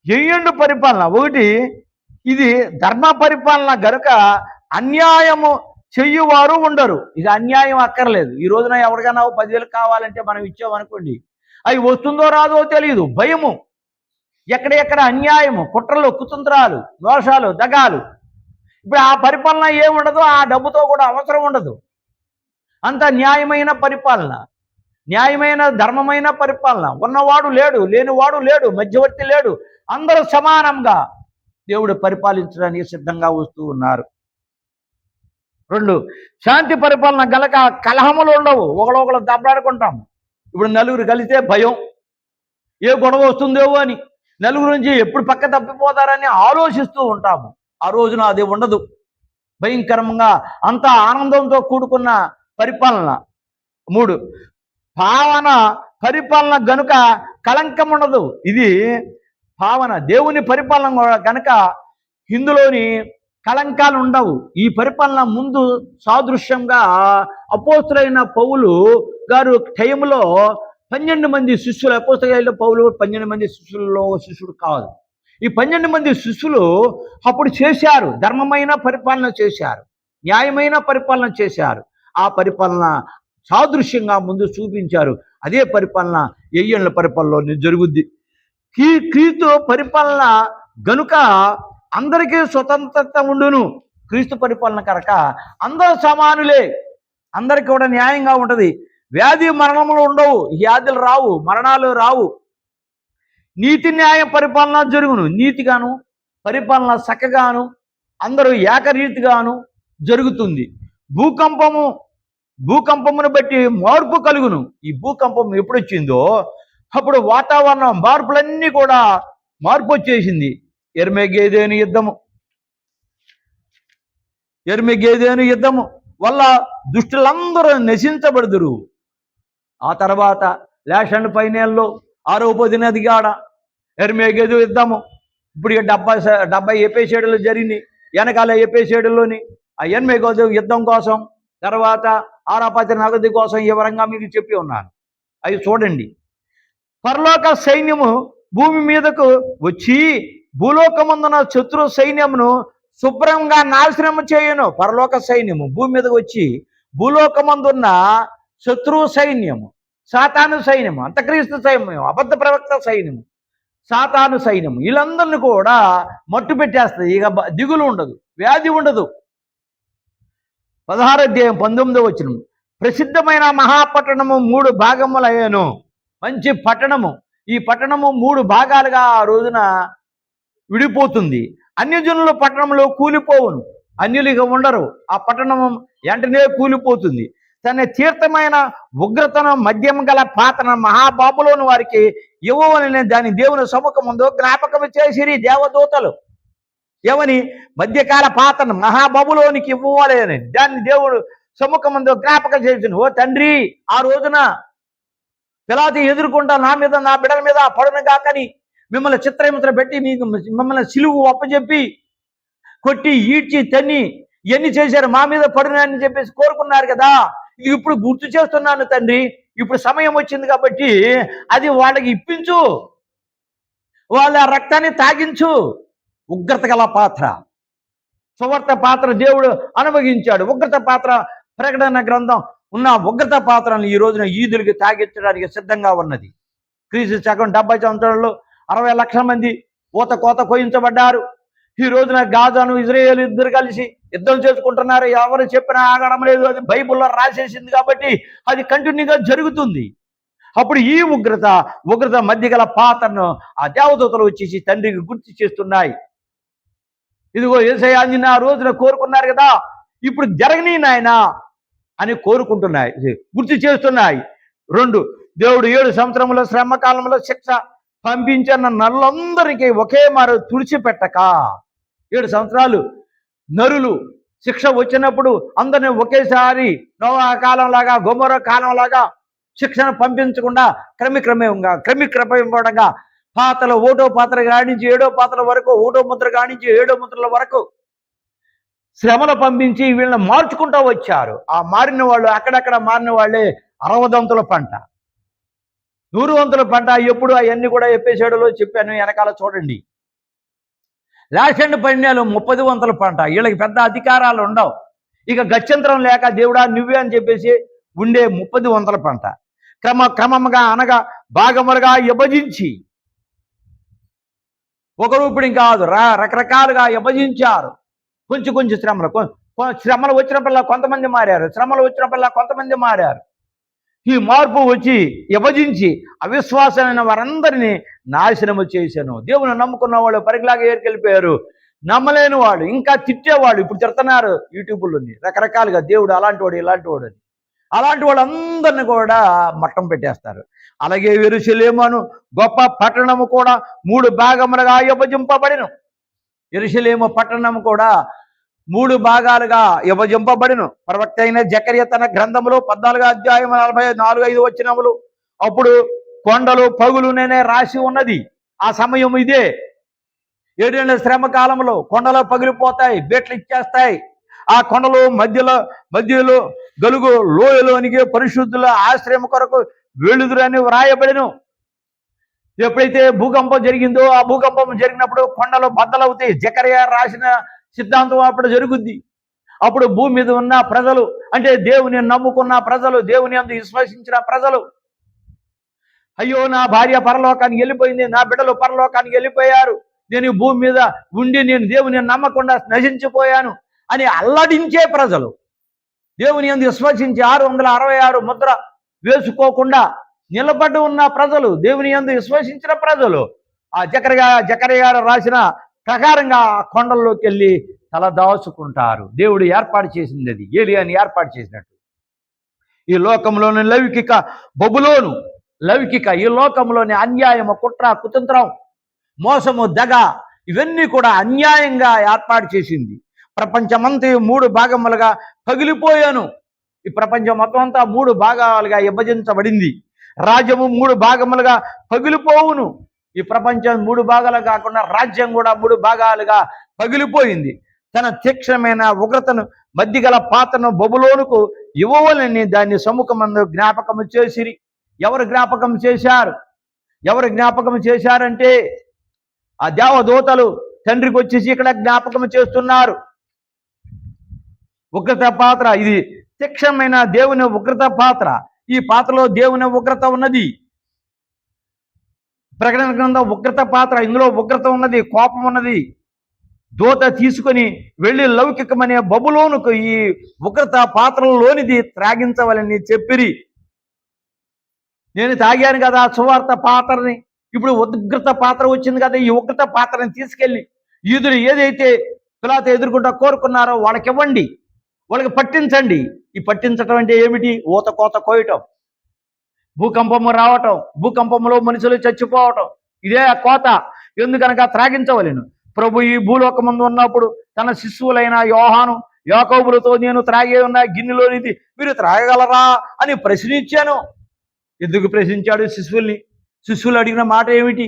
7 ఏళ్ళు పరిపాలన. 1 ఇది ధర్మ పరిపాలన గనుక అన్యాయము చెయ్యువారు ఉండరు. ఇక అన్యాయం అక్కర్లేదు. ఈ రోజున ఎవరికైనా 10,000 కావాలంటే మనం ఇచ్చామనుకోండి, అవి వస్తుందో రాదో తెలియదు, భయము. ఎక్కడెక్కడ అన్యాయము, కుట్రలు, కుతంత్రాలు, దోషాలు, దగాలు. ఇప్పుడు ఆ పరిపాలన ఏముండదు, ఆ డబ్బుతో కూడా అవసరం ఉండదు. అంత న్యాయమైన పరిపాలన, న్యాయమైన ధర్మమైన పరిపాలన. ఉన్నవాడు లేడు, లేనివాడు లేడు, మధ్యవర్తి లేడు, అందరూ సమానంగా దేవుడు పరిపాలించడానికి సిద్ధంగా వస్తూ ఉన్నారు. 2 శాంతి పరిపాలన గలక కలహములు ఉండవు, ఒకళ్ళు దెబ్బలాడుకుంటాం. ఇప్పుడు నలుగురు కలిస్తే భయం, ఏ గొడవ వస్తుందేమో అని, నలుగురు నుంచి ఎప్పుడు పక్క తప్పిపోతారని ఆలోచిస్తూ ఉంటాము. ఆ రోజున అది ఉండదు. భయంకరంగా అంత ఆనందంతో కూడుకున్న పరిపాలన. 3 పావన పరిపాలన గనుక కళంకం ఉండదు. ఇది పావన దేవుని పరిపాలన కనుక ఇందులోని కళంకాలు ఉండవు. ఈ పరిపాలన ముందు సాదృశ్యంగా అపోస్తులైన పౌలు గారు టైంలో 12 మంది శిష్యులు, అపోస్తలుడైన పౌలు 12 మంది శిష్యులలో శిష్యుడు కాదు. ఈ 12 మంది శిష్యులు అప్పుడు చేశారు, ధర్మమైన పరిపాలన చేశారు, న్యాయమైన పరిపాలన చేశారు. ఆ పరిపాలన సాదృశ్యంగా ముందు చూపించారు. అదే పరిపాలన 7 ఏళ్ల పరిపాలనలో జరుగుద్ది. క్రీస్తు పరిపాలన గనుక అందరికీ స్వతంత్రత ఉండును. క్రీస్తు పరిపాలన కనుక అందరూ సమానులే, అందరికీ కూడా న్యాయంగా ఉంటుంది. వ్యాధి మరణములు ఉండవు, వ్యాధులు రావు, మరణాలు రావు. నీతి న్యాయ పరిపాలన జరుగును. నీతిగాను పరిపాలన చక్కగాను అందరూ ఏకరీతిగాను జరుగుతుంది. భూకంపమును బట్టి మార్పు కలుగును. ఈ భూకంపం ఎప్పుడు వచ్చిందో అప్పుడు వాతావరణం మార్పులన్నీ కూడా మార్పు వచ్చేసింది. ఎర్మెగేదేను యుద్ధము వల్ల దుష్టులందరూ నశించబడుదురు. ఆ తర్వాత లేషన్ పైనేల్లో 6వ నది కాడ ఎర్మెగేదు యుద్ధము. ఇప్పుడు 70 ఎపిసోడ్లు జరిగినాయి. వెనకాల ఎపిసోడ్లోని ఆ ఎర్మెగేదు యుద్ధం కోసం, తర్వాత ఆరాపతి నగది కోసం వివరంగా మీకు చెప్పి ఉన్నాను. అవి చూడండి. పరలోక సైన్యము భూమి మీదకు వచ్చి భూలోకమందున శత్రు సైన్యమును శుభ్రంగా నాశనం చేయను. పరలోక సైన్యము భూమి మీదకి వచ్చి భూలోకమందున్న శత్రువు సైన్యము, సాతాను సైన్యము, అంతక్రీస్తు సైన్యము, అబద్ధ ప్రవక్త సైన్యము, సాతాను సైన్యము, వీళ్ళందరినీ కూడా మట్టు పెట్టేస్తుంది. ఇక దిగులు ఉండదు, వ్యాధి ఉండదు. 16వ అధ్యాయం 19వ వచనం, ప్రసిద్ధమైన మహాపట్టణము 3 భాగములయ్యాను. మంచి పట్టణము. ఈ పట్టణము 3 భాగాలుగా ఆ రోజున విడిపోతుంది. అన్యజనుల పట్టణంలో కూలిపోవును, అన్యులుగా ఉండరు. ఆ పట్టణం వెంటనే కూలిపోతుంది. తన తీర్థమైన ఉగ్రతను మద్యం గల పాత్రను మహాబాబులోని వారికి ఇవ్వవలని దాని దేవుని సముఖముందు జ్ఞాపకం చేసిరి దేవదూతలు. ఎవని మధ్యకాల పాత్రను మహాబాబులోనికి ఇవ్వాలని దాన్ని దేవుడు సముఖముందు జ్ఞాపకం చేసిన. ఓ తండ్రి, ఆ రోజున పిలాతు ఎదుర్కొంటా నా మీద నా బిడ్డల మీద పడును కాకని మిమ్మల్ని చిత్రహింసలు పెట్టి మిమ్మల్ని సిలువు అప్పచెప్పి కొట్టి ఈడ్చి తన్ని ఎన్ని చేశారు, మా మీద పడునని చెప్పేసి కోరుకున్నారు కదా. ఇది ఇప్పుడు గుర్తు చేస్తున్నాను తండ్రి. ఇప్పుడు సమయం వచ్చింది కాబట్టి అది వాళ్ళకి ఇప్పించు, వాళ్ళ రక్తాన్ని తాగించు. ఉగ్రత గల పాత్ర, సువార్త పాత్ర దేవుడు అనుభవించాడు. ఉగ్రత పాత్ర, ప్రకటన గ్రంథం ఉన్న ఉగ్రత పాత్రను ఈ రోజున ఈదులకి తాగించడానికి సిద్ధంగా ఉన్నది. క్రీస్తు శకం 70 సంవత్సరాల్లో 60 లక్షల మంది కోత కోయించబడ్డారు. ఈ రోజున గాజాను ఇజ్రాయేల్ ఇద్దరు కలిసి యుద్ధం చేసుకుంటున్నారు. ఎవరు చెప్పినా ఆగడం లేదు. అది బైబిల్లో రాసేసింది కాబట్టి అది కంటిన్యూగా జరుగుతుంది. అప్పుడు ఈ ఉగ్రత మధ్య గల పాత్రను ఆ దేవదూతలు వచ్చేసి తండ్రికి గుర్తు చేస్తున్నాయి. ఇదిగో యేసయ్య ఆ రోజున కోరుకున్నారు కదా, ఇప్పుడు జరగని నాయనా అని కోరుకుంటున్నాయి, గుర్తు చేస్తున్నాయి. 2, దేవుడు 7 సంవత్సరముల శ్రమ కాలంలో శిక్ష పంపించిన నరులందరికీ ఒకే మారు తుడిచిపెట్టక, 7 సంవత్సరాలు నరులు శిక్ష వచ్చినప్పుడు అందరినీ ఒకేసారి నోవా కాలంలాగా గొమొర్రా కాలంలాగా శిక్షను పంపించకుండా క్రమిక్రమంగా పాత్రలు 1వ పాత్ర కానించి 7వ పాత్ర వరకు, 1వ ముద్ర కానించి 7వ ముద్రల వరకు శ్రమను పంపించి వీళ్ళని మార్చుకుంటూ వచ్చారు. ఆ మారిన వాళ్ళు, అక్కడక్కడ మారిన వాళ్ళే 60 వంతుల పంట, 100 వంతుల పంట. ఎప్పుడు అవన్నీ కూడా ఎప్పేసేడులో చెప్పాను, వెనకాల చూడండి. లాస్ట్ పడినాలు 30 వంతుల పంట. వీళ్ళకి పెద్ద అధికారాలు ఉండవు. ఇక గత్యంతరం లేక దేవుడా నువ్వే అని చెప్పేసి ఉండే 30 వంతుల పంట క్రమంగా అనగా భాగములుగా విభజించి, ఒక రూపిణి కాదు రకరకాలుగా విభజించారు. కొంచెం శ్రమలు వచ్చినప్పుడల్లా కొంతమంది మారారు, శ్రమలు వచ్చినప్పుడల్లా కొంతమంది మారారు. ఈ మార్పు వచ్చి విభజించి అవిశ్వాసమైన వారందరినీ నాశనము చేశాను. దేవుని నమ్ముకున్న వాళ్ళు పరిగిలాగా ఏరుకెళ్ళిపోయారు. నమ్మలేని వాడు, ఇంకా తిట్టేవాడు ఇప్పుడు తిడుతున్నారు యూట్యూబ్లోని రకరకాలుగా. దేవుడు అలాంటి వాడు, ఇలాంటి వాడు అని. అలాంటి వాళ్ళందరినీ కూడా మట్టం పెట్టేస్తారు. అలాగే యెరూషలేము గొప్ప పట్టణము కూడా 3 భాగములుగా విభజింపబడిను. యెరూషలేము పట్టణము కూడా 3 భాగాలుగా విభజింపబడిను. ప్రవక్త అయిన జకర్యా తన గ్రంథములో 14వ అధ్యాయం 44-45 వచనములు, అప్పుడు కొండలు పగులుననే రాసి ఉన్నది. ఆ సమయం ఇదే. 7 ఏళ్ల శ్రమ కాలంలో కొండలు పగిలిపోతాయి, బేట్లు ఇచ్చేస్తాయి. ఆ కొండలు మధ్యలో గలుగు లోయలోనికి పరిశుద్ధుల ఆశ్రయం కొరకు వెళుదురని వ్రాయబడిను. ఎప్పుడైతే భూకంపం జరిగిందో, ఆ భూకంపం జరిగినప్పుడు కొండలు బద్దలవుతాయి. జకర్యా రాసిన సిద్ధాంతం అప్పుడు జరుగుద్ది. అప్పుడు భూమి మీద ఉన్న ప్రజలు, అంటే దేవుని నమ్ముకున్న ప్రజలు, దేవుని యందు విశ్వసించిన ప్రజలు, అయ్యో నా భార్య పరలోకానికి వెళ్ళిపోయింది, నా బిడ్డలు పరలోకానికి వెళ్ళిపోయారు, నేను భూమి మీద ఉండి నేను దేవుని నమ్మకుండా నశించిపోయాను అని అల్లడించే ప్రజలు, దేవుని యందు విశ్వసించి 666 ముద్ర వేసుకోకుండా నిలబడి ఉన్న ప్రజలు, దేవుని యందు విశ్వసించిన ప్రజలు ఆ జకర్యా రాసిన ప్రకారంగా కొండల్లోకి వెళ్ళి తల దాచుకుంటారు. దేవుడు ఏర్పాటు చేసింది అది, ఏలియాని ఏర్పాటు చేసినట్టు. ఈ లోకంలోని లౌకిక ఈ లోకంలోని అన్యాయము, కుట్ర, కుతంత్రం, మోసము, దగ ఇవన్నీ కూడా అన్యాయంగా ఏర్పాటు చేసింది. ప్రపంచమంతా 3 భాగములుగా పగిలిపోయాను. ఈ ప్రపంచం మొత్తం అంతా 3 భాగాలుగా విభజించబడింది. రాజ్యము 3 భాగములుగా పగిలిపోవును. ఈ ప్రపంచం 3 భాగాలు కాకుండా రాజ్యం కూడా 3 భాగాలుగా పగిలిపోయింది. తన తీక్షణమైన ఉగ్రతను మధ్యగల పాత్రను బబులోనుకు ఇవ్వవలని దాన్ని సముఖమందు జ్ఞాపకము చేసిరి. ఎవరు జ్ఞాపకం చేశారంటే ఆ దేవదూతలు తండ్రికి వచ్చేసి ఇక్కడ జ్ఞాపకం చేస్తున్నారు. ఉగ్రత పాత్ర ఇది తీక్షణమైన దేవుని ఉగ్రత పాత్ర. ఈ పాత్రలో దేవుని ఉగ్రత ఉన్నది. ప్రకటన గ్రంథం ఉగ్రత పాత్ర, ఇందులో ఉగ్రత ఉన్నది, కోపం ఉన్నది. దూత తీసుకొని వెళ్ళి లౌకికమనే బబులోనుకు ఈ ఉగ్రత పాత్రలోనిది త్రాగించవలని చెప్పిరి. నేను తాగాను కదా సువార్త పాత్రని, ఇప్పుడు ఉగ్రత పాత్ర వచ్చింది కదా, ఈ ఉగ్రత పాత్రని తీసుకెళ్ళి యూదులు ఏదైతే పిలాతు ఎదుర్కొంటా కోరుకున్నారో వాళ్ళకి ఇవ్వండి, వాళ్ళకి పట్టించండి. ఈ పట్టించటం అంటే ఏమిటి? ఊత కోత కోయటం, భూకంపము రావటం, భూకంపంలో మనుషులు చచ్చిపోవటం, ఇదే కోత. ఎందుకనగా త్రాగించవలెను. ప్రభు ఈ భూలోకమందు ఉన్నప్పుడు తన శిశువులైన యోహాను యాకోబులతో నేను త్రాగే ఉన్న గిన్నెలోనిది మీరు త్రాగగలరా అని ప్రశ్నించాను. ఎందుకు ప్రశ్నించాడు శిశువుల్ని? శిశువులు అడిగిన మాట ఏమిటి?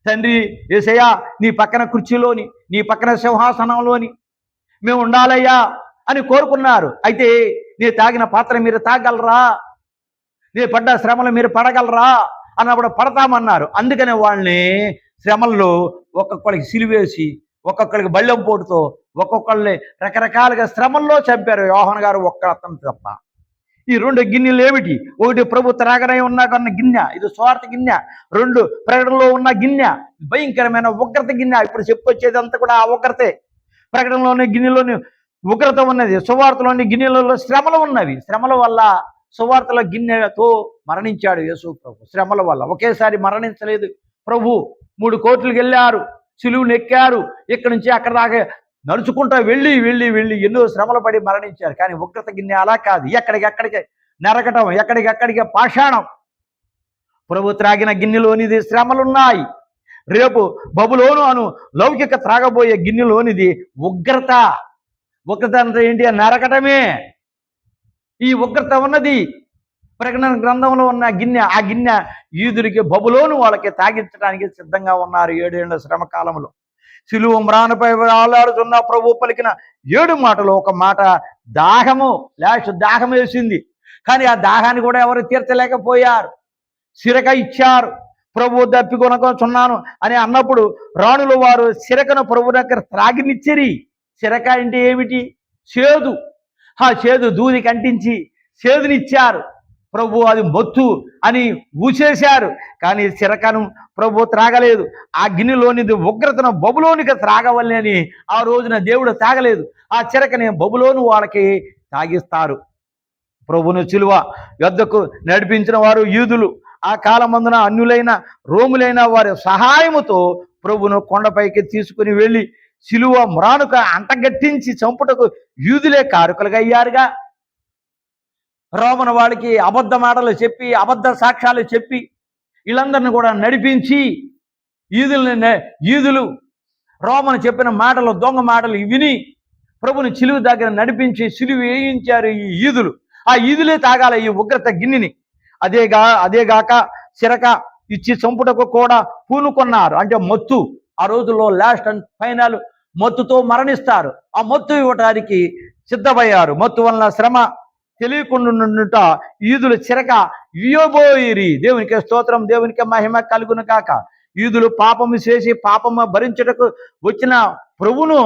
తండ్రి యేసయ్యా, నీ పక్కన కుర్చీలోని, నీ పక్కన సింహాసనంలోని మేము ఉండాలయ్యా అని కోరుకున్నారు. అయితే నీ తాగిన పాత్ర మీరు తాగలరా? నీ పడ్డ శ్రమలు మీరు పడగలరా అన్నప్పుడు పడతామన్నారు. అందుకనే వాళ్ళని శ్రమల్లో ఒక్కొక్కరికి సిలువేసి, ఒక్కొక్కరికి బళ్ళెం పోటుతో, ఒక్కొక్కళ్ళని రకరకాలుగా శ్రమల్లో చంపారు. యోహాను గారు ఒక్క అతను తప్ప. ఈ 2 గిన్నెలు ఏమిటి? ఒకటి ప్రభు త్రాగనై ఉన్న గిన్నె, ఇది స్వార్థ గిన్నె. 2 ప్రకటనలో ఉన్న గిన్నె, భయంకరమైన ఉగ్రత గిన్నె. ఇప్పుడు చెప్పొచ్చేదంతా కూడా ఆ ఉగ్రతే. ప్రకటనలోని గిన్నెలోని ఉగ్రత ఉన్నది, సువార్తలోని గిన్నెలలో శ్రమలు ఉన్నవి. శ్రమల వల్ల సువార్తల గిన్నెతో మరణించాడు యేసు ప్రభు. శ్రమల వల్ల ఒకేసారి మరణించలేదు ప్రభు. 3 కోట్లకు వెళ్ళారు, సిలువును ఎక్కారు, ఇక్కడి నుంచి అక్కడ దాకా నడుచుకుంటా వెళ్ళి వెళ్ళి వెళ్ళి ఎన్నో శ్రమలు పడి మరణించారు. కానీ ఉగ్రత గిన్నె అలా కాదు, ఎక్కడికెక్కడికే నరకటం, ఎక్కడికెక్కడికే పాషాణం. ప్రభు త్రాగిన గిన్నెలోనిది శ్రమలున్నాయి. రేపు బబులోను అను లౌకిక త్రాగబోయే గిన్నెలోనిది ఉగ్రత. ఉగ్రత అంటే ఏంటి? నరకటమే. ఈ ఉగ్రత ఉన్నది ప్రకటన గ్రంథంలో ఉన్న గిన్నె. ఆ గిన్నె యూదులకి, బబులోను వాళ్ళకి తాగించడానికి సిద్ధంగా ఉన్నారు 7 ఏళ్ల శ్రమ కాలంలో. సిలువ మ్రానుపై ఆలాడుతున్న ప్రభు పలికిన 7 మాటలు ఒక మాట దాహము, దాహం వేసింది. కానీ ఆ దాహాన్ని కూడా ఎవరు తీర్చలేకపోయారు. సిరక ఇచ్చారు. ప్రభు దప్పికొనకొచ్చున్నాను అని అన్నప్పుడు రాణులు వారు సిరకను ప్రభు దగ్గర త్రాగినిచ్చిరి. సిరక అంటే ఏమిటి? చేదు. ఆ చేదు దూదికి అంటించి చేదునిచ్చారు. ప్రభు అది మొత్తు అని ఊసేశారు. కానీ సిరకను ప్రభు త్రాగలేదు. ఆ గిన్నెలోనిది ఉగ్రతను బబులోనికి త్రాగవల్లని ఆ రోజున దేవుడు తాగలేదు. ఆ చిరకని బబులోను వాళ్ళకి తాగిస్తారు. ప్రభును సిలువ యొద్దకు నడిపించిన వారు యూదులు. ఆ కాలమందున అన్యులైన రోములైన వారి సహాయముతో ప్రభును కొండపైకి తీసుకుని వెళ్ళి సిలువ మ్రానుక అంటగట్టించి చంపుటకు యూదులే కారకులుగా అయ్యారుగా. రోమన వాళ్ళకి అబద్ధ మాటలు చెప్పి, అబద్ధ సాక్ష్యాలు చెప్పి వీళ్ళందరిని కూడా నడిపించి యూదులు రోమను చెప్పిన మాటలు, దొంగ మాటలు విని ప్రభుని సిలువ దగ్గర నడిపించి సిలువ వేయించారు ఈ యూదులు. ఆ యూదులే తాగాల ఈ ఉగ్రత గిన్నెని. అదేగాక సిరక ఇచ్చి చంపుటకు కూడా పూనుకున్నారు. అంటే మత్తు. ఆ రోజుల్లో లాస్ట్ అండ్ ఫైనల్ మత్తుతో మరణిస్తారు. ఆ మత్తు ఇవ్వటానికి సిద్ధమయ్యారు. మత్తు వలన శ్రమ తెలియకుండా యూదులు చిరక ఇయ్యబోయిరి. దేవునికి స్తోత్రం, దేవునికి మహిమ కలుగును కాక. యూదులు పాపము చేసి పాపము భరించుటకు వచ్చిన ప్రభును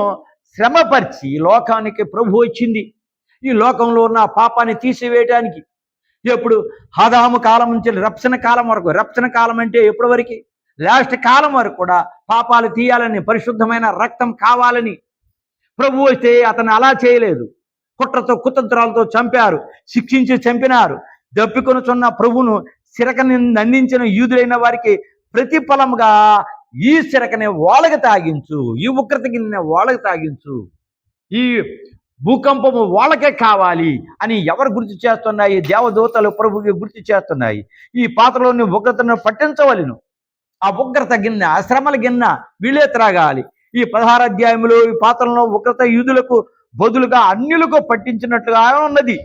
శ్రమపరిచి లోకానికి ప్రభు వచ్చింది. ఈ లోకంలో ఉన్న పాపాన్ని తీసివేయటానికి. ఎప్పుడు? ఆదాము కాలం నుంచి రప్సన కాలం వరకు. రప్సన కాలం అంటే ఎప్పటి వరకు? లాస్ట్ కాలం వరకు కూడా పాపాలు తీయాలని, పరిశుద్ధమైన రక్తం కావాలని ప్రభు వస్తే అతను అలా చేయలేదు. కుట్రతో కుతంత్రాలతో చంపారు, శిక్షించి చంపినారు. దప్పికొనుచున్న ప్రభును సిరకని నందించిన యూదులైన వారికి ప్రతిఫలముగా ఈ సిరకని వాళ్ళకి తాగించు, ఈ ఉగ్రత గిన్నె వాళ్ళకి తాగించు, ఈ భూకంపము వాళ్ళకే కావాలి అని ఎవరు గుర్తు చేస్తున్నాయి? దేవదూతలు ప్రభుకి గుర్తు చేస్తున్నాయి. ఈ పాత్రలోని ఉగ్రతను పట్టించవలను. ఆ ఉగ్రత గిన్నె, ఆ శ్రమల గిన్నె వీళ్ళే త్రాగాలి. ఈ 16 అధ్యాయంలో ఈ పాత్రలో ఉగ్రత యూదులకు బదులుగా అన్యులకు పట్టించినట్లుగా ఉన్నది.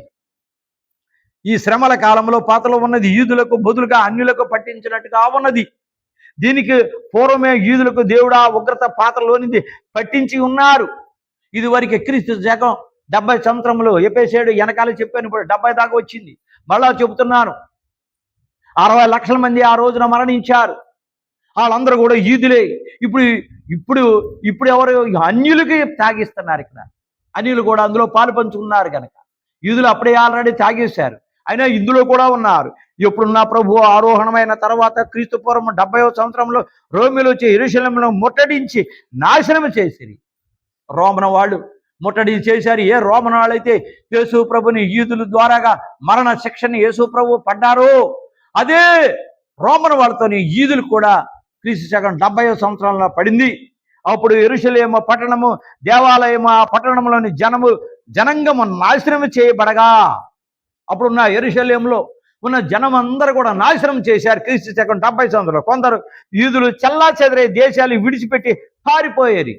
ఈ శ్రమల కాలంలో పాత్రలో ఉన్నది యూదులకు బదులుగా అన్యులకు పట్టించినట్టుగా ఉన్నది. దీనికి పూర్వమే యూదులకు దేవుడు ఆ ఉగ్రత పాత్రలోనిది పట్టించి ఉన్నారు. ఇది వరకు క్రీస్తు శకం 70 సంవత్సరంలో ఎపేసాడు. వెనకాల చెప్పాను, ఇప్పుడు 70 దాకా వచ్చింది. మళ్ళా చెబుతున్నాను, 60 లక్షల మంది ఆ రోజున మరణించారు. వాళ్ళందరూ కూడా ఈదులే. ఇప్పుడు ఇప్పుడు ఇప్పుడు ఎవరు అన్యులకి తాగిస్తున్నారు. ఇక్కడ అన్యులు కూడా అందులో పాలు పంచుకున్నారు కనుక యూదులు అప్పుడే ఆల్రెడీ తాగేశారు. అయినా ఇందులో కూడా ఉన్నారు. ఎప్పుడున్న ప్రభు ఆరోహణమైన తర్వాత క్రీస్తుపూర్వం 70వ సంవత్సరంలో రోమిలో వచ్చి యెరూషలేమును ముట్టడించి నాశనం చేసిరి. రోమన వాళ్ళు ముట్టడి చేశారు. ఏ రోమన వాళ్ళైతే యేసు ప్రభుని యూదుల ద్వారాగా మరణ శిక్షని యేసు ప్రభు పడ్డారో అదే రోమన వాళ్ళతోని యూదులు కూడా క్రీస్తు శకం 70వ సంవత్సరంలో పడింది. అప్పుడు యెరూషలేము పట్టణము దేవాలయము ఆ పట్టణంలోని జనంగము నాశనం చేయబడగా అప్పుడున్న యెరూషలేములో ఉన్న జనం అందరూ కూడా నాశనం చేశారు. క్రీస్తు శకం 70 సంవత్సరంలో కొందరు యూదులు చెల్లా చెదరే దేశాలు విడిచిపెట్టి పారిపోయారు.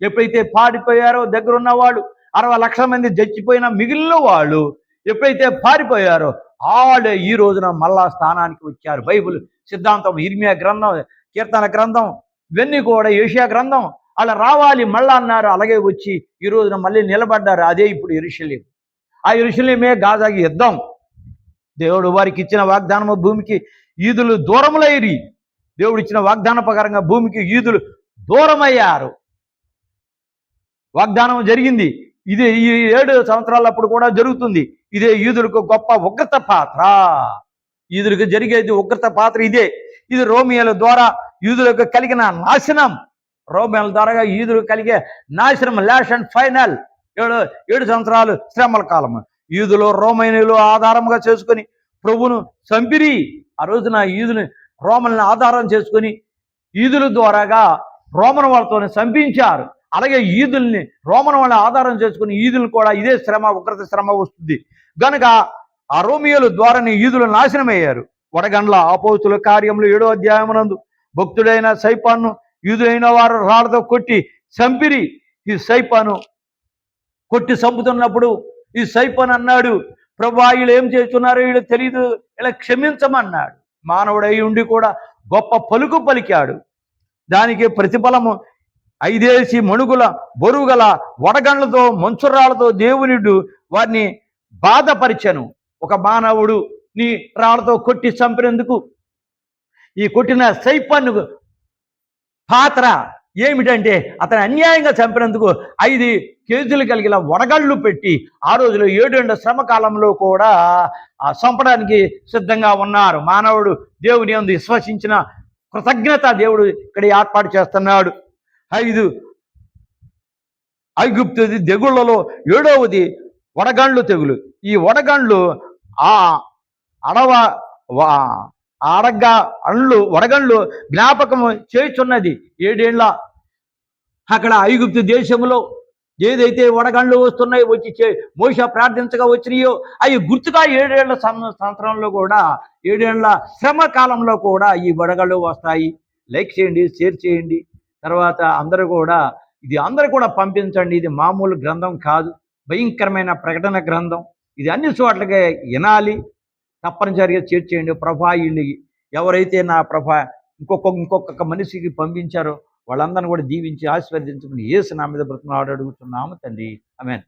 ఎప్పుడైతే పారిపోయారో దగ్గరున్న వాళ్ళు 60 లక్షల మంది చచ్చిపోయిన మిగిలిన వాళ్ళు ఎప్పుడైతే పారిపోయారో వాళ్ళే ఈ రోజున మళ్ళా స్థానానికి వచ్చారు. బైబిల్ సిద్ధాంతం, ఇర్మియా గ్రంథం, కీర్తన గ్రంథం, ఇవన్నీ కూడా యేషయా గ్రంథం అలా రావాలి మళ్ళా అన్నారు. అలాగే వచ్చి ఈ రోజున మళ్ళీ నిలబడ్డారు. అదే ఇప్పుడు యెరూషలేము. ఆ యెరూషలేమే గాజాకి యుద్ధం. దేవుడు వారికి ఇచ్చిన వాగ్దానము భూమికి యూదులు దూరములైరి. దేవుడు ఇచ్చిన వాగ్దాన ప్రకారంగా భూమికి యూదులు దూరమయ్యారు. వాగ్దానం జరిగింది. ఇది ఈ 7 సంవత్సరాలప్పుడు కూడా జరుగుతుంది. ఇదే యూదులకు గొప్ప ఉగ్రత పాత్ర. యూదులకు జరిగేది ఉగ్రత పాత్ర ఇదే. ఇది రోమియోల ద్వారా యూదులకు కలిగిన నాశనం. రోమియోల ద్వారా యూదులకు కలిగే నాశనం, లాస్ట్ అండ్ ఫైనల్ 7 సంవత్సరాలు శ్రమల కాలం. యూదులు రోమేనులు ఆధారంగా చేసుకొని ప్రభువును చంపిరి. ఆ రోజున యూదుని రోమన్లను ఆధారం చేసుకొని యూదుల ద్వారాగా రోమన్ వాళ్ళతో చంపించారు. అలాగే ఈదుల్ని రోమన్ వాళ్ళ ఆధారం చేసుకుని ఈదులు కూడా ఇదే శ్రమ, ఉగ్రత శ్రమ వస్తుంది గనక ఆ రోమియోల ద్వారానే ఈదులు నాశనమయ్యారు. వడగండ్ల అపోస్తుల కార్యములు 7వ అధ్యాయమునందు భక్తుడైన సైపాను యూదులైన వారు రాళ్లతో కొట్టి చంపిరి. ఈ సైపాను కొట్టి చంపుతున్నప్పుడు ఈ సైపాన్ అన్నాడు, ప్రభా వీళ్ళు ఏం చేస్తున్నారో వీళ్ళు తెలియదు, ఇలా క్షమించమన్నాడు. మానవుడై ఉండి కూడా గొప్ప పలుకు పలికాడు. దానికి ప్రతిఫలము 5 మణుగుల బరువుగల వడగండ్లతో మంచురాళ్లతో దేవునిడు వారిని బాధపరిచెను. ఒక మానవుడు నీ రాళ్లతో కొట్టి చంపినందుకు ఈ కొట్టిన సైపాను పాత్ర ఏమిటంటే అతను అన్యాయంగా చంపినందుకు 5 కేజీలు కలిగిన వడగళ్ళు పెట్టి ఆ రోజులో 7 ఏళ్ల శ్రమ కాలంలో కూడా చంపడానికి సిద్ధంగా ఉన్నారు. మానవుడు దేవుని యందు విశ్వసించిన కృతజ్ఞత దేవుడు ఇక్కడ ఏర్పాటు చేస్తున్నాడు. 5 ఐగుప్తుది తెగుళ్లలో 7వది వడగండ్లు తెగులు. ఈ వడగండ్లు ఆ వడగండ్లు జ్ఞాపకము చేస్తున్నది. 7 ఏళ్ళ అక్కడ ఐగుప్తు దేశంలో ఏదైతే వడగండ్లు వస్తున్నాయి వచ్చి మోషే ప్రార్థించగా వచ్చినాయో అవి గుర్తుగా 7 ఏళ్ల సంవత్సరంలో కూడా 7 ఏళ్ల శ్రమ కాలంలో కూడా ఈ వడగళ్ళు వస్తాయి. లైక్ చేయండి, షేర్ చేయండి. తర్వాత అందరూ కూడా ఇది అందరూ కూడా పంపించండి. ఇది మామూలు గ్రంథం కాదు, భయంకరమైన ప్రకటన గ్రంథం. ఇది అన్ని చోట్లకే వినాలి. తప్పనిసరిగా చేర్చేయండి. ప్రభా వీళ్ళు ఎవరైతే నా ప్రభా ఇంకొక మనిషికి పంపించారో వాళ్ళందరినీ కూడా దీవించి ఆశీర్వదించుకుని యేసు నామమున బ్రతిమలాడి అడుగుతున్నాము తండ్రి. ఆమేన్.